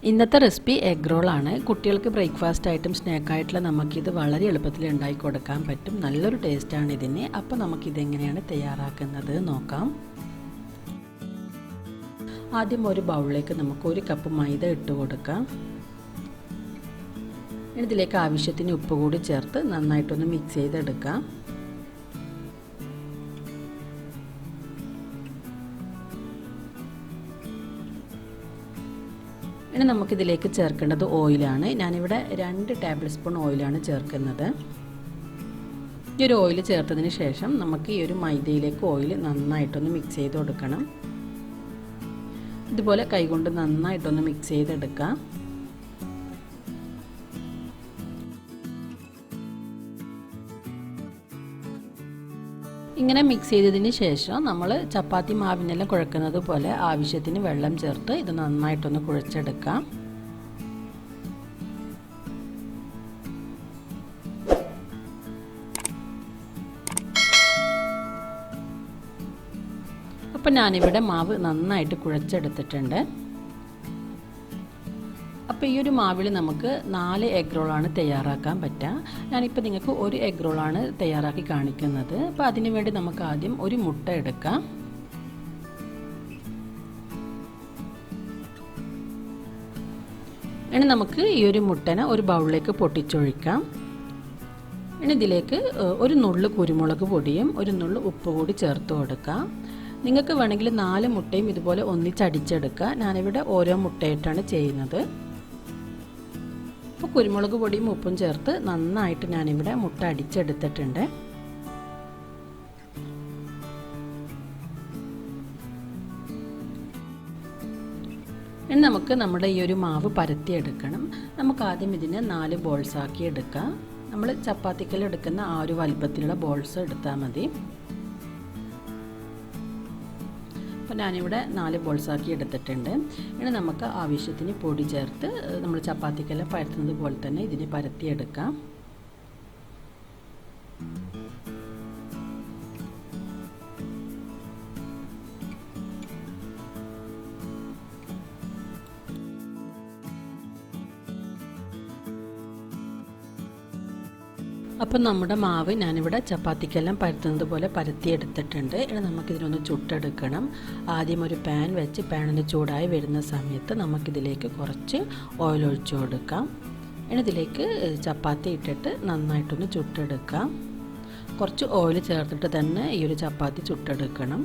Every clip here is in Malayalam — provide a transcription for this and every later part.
ഇന്നത്തെ റെസിപ്പി എഗ് റോളാണ്. കുട്ടികൾക്ക് ബ്രേക്ക്ഫാസ്റ്റ് ആയിട്ടും സ്നാക്കായിട്ടുള്ള നമുക്കിത് വളരെ എളുപ്പത്തിൽ ഉണ്ടാക്കി കൊടുക്കാൻ പറ്റും. നല്ലൊരു ടേസ്റ്റാണ് ഇതിന്. അപ്പോൾ നമുക്കിതെങ്ങനെയാണ് തയ്യാറാക്കുന്നത് നോക്കാം. ആദ്യം ഒരു ബൗളിലേക്ക് നമുക്ക് 1 കപ്പ് മൈദ ഇട്ട് കൊടുക്കാം. ഇതിലേക്ക് ആവശ്യത്തിന് ഉപ്പ് കൂടി ചേർത്ത് നന്നായിട്ടൊന്ന് മിക്സ് ചെയ്തെടുക്കാം. ഇനി നമുക്കിതിലേക്ക് ചേർക്കേണ്ടത് ഓയിലാണ്. ഞാനിവിടെ 2 ടേബിൾ സ്പൂൺ ഓയിലാണ് ചേർക്കുന്നത്. ഈ ഒരു ഓയിൽ ചേർത്തതിന് ശേഷം നമുക്ക് ഈ ഒരു മൈദയിലേക്ക് ഓയിൽ നന്നായിട്ടൊന്ന് മിക്സ് ചെയ്ത് കൊടുക്കണം. ഇതുപോലെ കൈകൊണ്ട് നന്നായിട്ടൊന്ന് മിക്സ് ചെയ്തെടുക്കാം. ഇങ്ങനെ മിക്സ് ചെയ്തതിന് ശേഷം നമ്മൾ ചപ്പാത്തി മാവിനെല്ലാം കുഴക്കുന്നത് പോലെ ആവശ്യത്തിന് വെള്ളം ചേർത്ത് ഇത് നന്നായിട്ടൊന്ന് കുഴച്ചെടുക്കാം. അപ്പോൾ ഞാനിവിടെ മാവ് നന്നായിട്ട് കുഴച്ചെടുത്തിട്ടുണ്ട്. അപ്പോൾ ഈ ഒരു മാവിൽ നമുക്ക് 4 എഗ് റോളാണ് തയ്യാറാക്കാൻ പറ്റുക. ഞാനിപ്പോൾ നിങ്ങൾക്ക് 1 എഗ് റോളാണ് തയ്യാറാക്കി കാണിക്കുന്നത്. അപ്പോൾ അതിനു വേണ്ടി നമുക്ക് ആദ്യം ഒരു മുട്ട എടുക്കാം. ഇനി നമുക്ക് ഈ ഒരു മുട്ടനെ ഒരു ബൗളിലേക്ക് പൊട്ടിച്ചൊഴിക്കാം. ഇനി ഇതിലേക്ക് ഒരു നുള്ളു കുരുമുളക് പൊടിയും ഒരു നുള്ളു ഉപ്പ് കൂടി ചേർത്ത് കൊടുക്കാം. നിങ്ങൾക്ക് വേണമെങ്കിൽ 4 മുട്ടയും ഇതുപോലെ ഒന്നിച്ചടിച്ചെടുക്കുക. ഞാനിവിടെ ഓരോ മുട്ടയായിട്ടാണ് ചെയ്യുന്നത്. അപ്പോൾ കുരുമുളക് പൊടിയും ഉപ്പും ചേർത്ത് നന്നായിട്ട് ഞാനിവിടെ മുട്ട അടിച്ചെടുത്തിട്ടുണ്ട്. ഇനി നമുക്ക് നമ്മുടെ ഈ ഒരു മാവ് പരത്തിയെടുക്കണം. നമുക്ക് ആദ്യം ഇതിനെ 4 ബോൾസ് ആക്കി എടുക്കാം. നമ്മൾ ചപ്പാത്തിക്കെല്ലാം എടുക്കുന്ന ആ ഒരു വലുപ്പത്തിലുള്ള ബോൾസ് എടുത്താൽ മതി. അപ്പോൾ ഞാനിവിടെ 4 ബോൾസ് ആക്കി എടുത്തിട്ടുണ്ട്. ഇനി നമുക്ക് ആവശ്യത്തിന് പൊടി ചേർത്ത് നമ്മൾ ചപ്പാത്തിക്കെല്ലാം പരത്തുന്നത് പോലെ തന്നെ ഇതിനെ പരത്തിയെടുക്കാം. അപ്പം നമ്മുടെ മാവ് ഞാനിവിടെ ചപ്പാത്തിക്കെല്ലാം പരത്തുന്നത് പോലെ പരത്തിയെടുത്തിട്ടുണ്ട്. ഇനി നമുക്കിതിനൊന്ന് ചുട്ടെടുക്കണം. ആദ്യം ഒരു പാൻ വെച്ച് പാനിന് ചൂടായി വരുന്ന സമയത്ത് നമുക്കിതിലേക്ക് കുറച്ച് ഓയിൽ ഒഴിച്ചു കൊടുക്കാം. ഇനി ഇതിലേക്ക് ചപ്പാത്തി ഇട്ടിട്ട് നന്നായിട്ടൊന്ന് ചുട്ടെടുക്കാം. കുറച്ച് ഓയിൽ ചേർത്തിട്ട് തന്നെ ഈ ഒരു ചപ്പാത്തി ചുട്ടെടുക്കണം.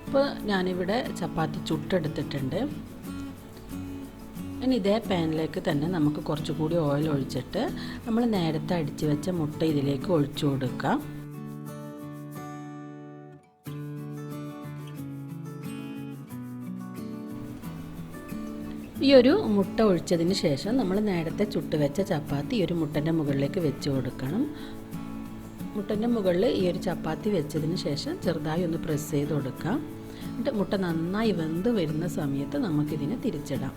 ഇപ്പോൾ ഞാനിവിടെ ചപ്പാത്തി ചുട്ടെടുത്തിട്ടുണ്ട്. ഇനി ഇതേ പാനിലേക്ക് തന്നെ നമുക്ക് കുറച്ചുകൂടി ഓയിൽ ഒഴിച്ചിട്ട് നമ്മൾ നേരത്തെ അടിച്ചു വെച്ച മുട്ട ഇതിലേക്ക് ഒഴിച്ചു കൊടുക്കാം. ഈ ഒരു മുട്ട ഒഴിച്ചതിന് ശേഷം നമ്മൾ നേരത്തെ ചുട്ട് വെച്ച ചപ്പാത്തി ഈ ഒരു മുട്ടൻ്റെ മുകളിലേക്ക് വെച്ച് കൊടുക്കണം. മുട്ടൻ്റെ മുകളിൽ ഈ ഒരു ചപ്പാത്തി വെച്ചതിന് ശേഷം ചെറുതായി ഒന്ന് പ്രസ് ചെയ്ത് കൊടുക്കാം. എന്നിട്ട് മുട്ട നന്നായി വെന്ത് വരുന്ന സമയത്ത് നമുക്കിതിനെ തിരിച്ചിടാം.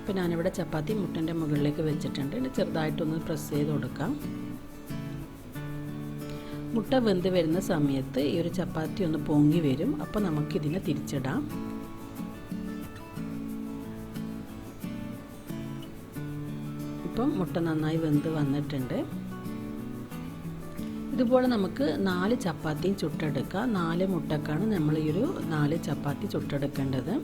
ഇപ്പോൾ ഞാനിവിടെ ചപ്പാത്തി മുട്ടൻ്റെ മുകളിലേക്ക് വെച്ചിട്ടുണ്ട്. ഇനി ചെറുതായിട്ടൊന്ന് പ്രസ് ചെയ്ത് കൊടുക്കാം. മുട്ട വെന്ത് വരുന്ന സമയത്ത് ഈ ഒരു ചപ്പാത്തി ഒന്ന് പൊങ്ങി വരും. അപ്പോൾ നമുക്കിതിനെ തിരിച്ചിടാം. ഇപ്പം മുട്ട നന്നായി വെന്ത് വന്നിട്ടുണ്ട്. ഇതുപോലെ നമുക്ക് 4 ചപ്പാത്തിയും ചുട്ടെടുക്കാം. 4 മുട്ടക്കാണ് നമ്മൾ ഈ ഒരു 4 ചപ്പാത്തി ചുട്ടെടുക്കേണ്ടത്.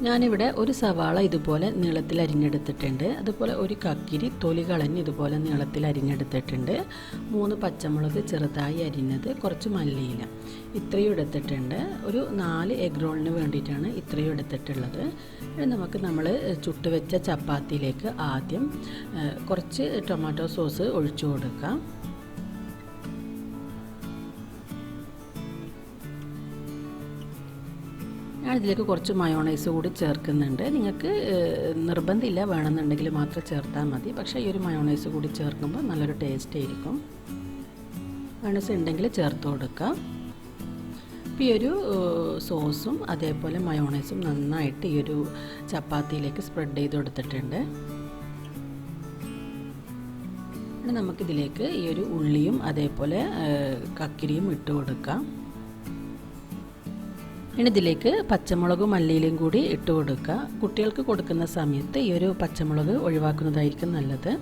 ഞാനിവിടെ ഒരു സവാള ഇതുപോലെ നീളത്തിൽ അരിഞ്ഞെടുത്തിട്ടുണ്ട്. അതുപോലെ ഒരു കക്കിരി തൊലി കളഞ്ഞ് ഇതുപോലെ നീളത്തിൽ അരിഞ്ഞെടുത്തിട്ടുണ്ട്. 3 പച്ചമുളക് ചെറുതായി അരിഞ്ഞത്, കുറച്ച് മല്ലിയില, ഇത്രയും എടുത്തിട്ടുണ്ട്. ഒരു 4 എഗ് റോളിന് വേണ്ടിയിട്ടാണ് ഇത്രയും എടുത്തിട്ടുള്ളത്. നമുക്ക് നമ്മൾ ചുട്ടുവെച്ച ചപ്പാത്തിയിലേക്ക് ആദ്യം കുറച്ച് ടൊമാറ്റോ സോസ് ഒഴിച്ചു കൊടുക്കാം. ഞാനിതിലേക്ക് കുറച്ച് മയോണൈസ് കൂടി ചേർക്കുന്നുണ്ട്. നിങ്ങൾക്ക് നിർബന്ധമില്ല, വേണമെന്നുണ്ടെങ്കിൽ മാത്രം ചേർത്താൽ മതി. പക്ഷേ ഈ ഒരു മയോണൈസ് കൂടി ചേർക്കുമ്പോൾ നല്ലൊരു ടേസ്റ്റ് ആയിരിക്കും. മയോണൈസ് ഉണ്ടെങ്കിൽ ചേർത്ത് കൊടുക്കാം. ഇപ്പോൾ ഈ ഒരു സോസും അതേപോലെ മയോണൈസും നന്നായിട്ട് ഈ ഒരു ചപ്പാത്തിയിലേക്ക് സ്പ്രെഡ് ചെയ്ത് കൊടുത്തിട്ടുണ്ട്. ഇനി നമുക്കിതിലേക്ക് ഈ ഒരു ഉള്ളിയും അതേപോലെ കക്കിരിയും ഇട്ട് കൊടുക്കാം. ഇനി ഇതിലേക്ക് പച്ചമുളകും മല്ലിയിലയും കൂടി ഇട്ട് കൊടുക്കുക. കുട്ടികൾക്ക് കൊടുക്കുന്ന സമയത്ത് ഈ ഒരു പച്ചമുളക് ഒഴിവാക്കുന്നതായിരിക്കും നല്ലത്.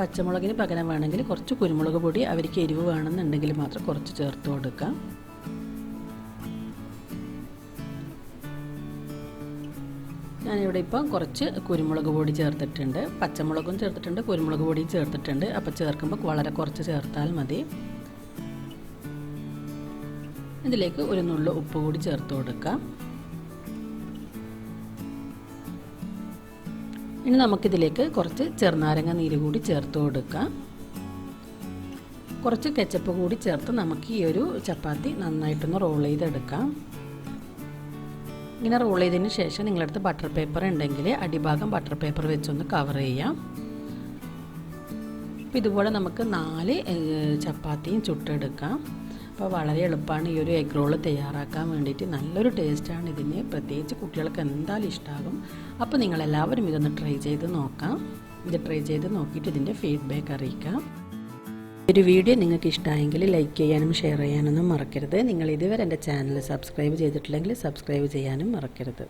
പച്ചമുളകിന് പകരം വേണമെങ്കിൽ കുറച്ച് കുരുമുളക് പൊടി അവർക്ക് എരിവ് വേണമെന്നുണ്ടെങ്കിൽ മാത്രം കുറച്ച് ചേർത്ത് കൊടുക്കാം. ഞാനിവിടെ ഇപ്പം കുറച്ച് കുരുമുളക് പൊടി ചേർത്തിട്ടുണ്ട്. പച്ചമുളകും ചേർത്തിട്ടുണ്ട്, കുരുമുളക് പൊടിയും ചേർത്തിട്ടുണ്ട്. അപ്പോൾ ചേർക്കുമ്പോൾ വളരെ കുറച്ച് ചേർത്താൽ മതി. ഇതിലേക്ക് ഒരു നുള്ളു ഉപ്പ് കൂടി ചേർത്ത് കൊടുക്കാം. ഇനി നമുക്കിതിലേക്ക് കുറച്ച് ചെറുനാരങ്ങ നീര് കൂടി ചേർത്ത് കൊടുക്കാം. കുറച്ച് കെച്ചപ്പ് കൂടി ചേർത്ത് നമുക്ക് ഈ ഒരു ചപ്പാത്തി നന്നായിട്ടൊന്ന് റോൾ ചെയ്തെടുക്കാം. ഇങ്ങനെ റോൾ ചെയ്തതിന് ശേഷം നിങ്ങളടുത്ത് ബട്ടർ പേപ്പർ ഉണ്ടെങ്കിൽ അടിഭാഗം ബട്ടർ പേപ്പർ വെച്ചൊന്ന് കവർ ചെയ്യാം. അപ്പോൾ ഇതുപോലെ നമുക്ക് 4 ചപ്പാത്തിയും ചുട്ടെടുക്കാം. അപ്പോൾ വളരെ എളുപ്പമാണ് ഈ ഒരു എഗ് റോള് തയ്യാറാക്കാൻ വേണ്ടിയിട്ട്. നല്ലൊരു ടേസ്റ്റാണ് ഇതിന്, പ്രത്യേകിച്ച് കുട്ടികൾക്ക് എന്തായാലും ഇഷ്ടമാകും. അപ്പോൾ നിങ്ങളെല്ലാവരും ഇതൊന്ന് ട്രൈ ചെയ്ത് നോക്കാം. ഇത് ട്രൈ ചെയ്ത് നോക്കിയിട്ട് ഇതിൻ്റെ ഫീഡ്ബാക്ക് അറിയിക്കാം. ഒരു വീഡിയോ നിങ്ങൾക്ക് ഇഷ്ടമായെങ്കിൽ ലൈക്ക് ചെയ്യാനും ഷെയർ ചെയ്യാനൊന്നും മറക്കരുത്. നിങ്ങൾ ഇതുവരെ എൻ്റെ ചാനൽ സബ്സ്ക്രൈബ് ചെയ്തിട്ടില്ലെങ്കിൽ സബ്സ്ക്രൈബ് ചെയ്യാനും മറക്കരുത്.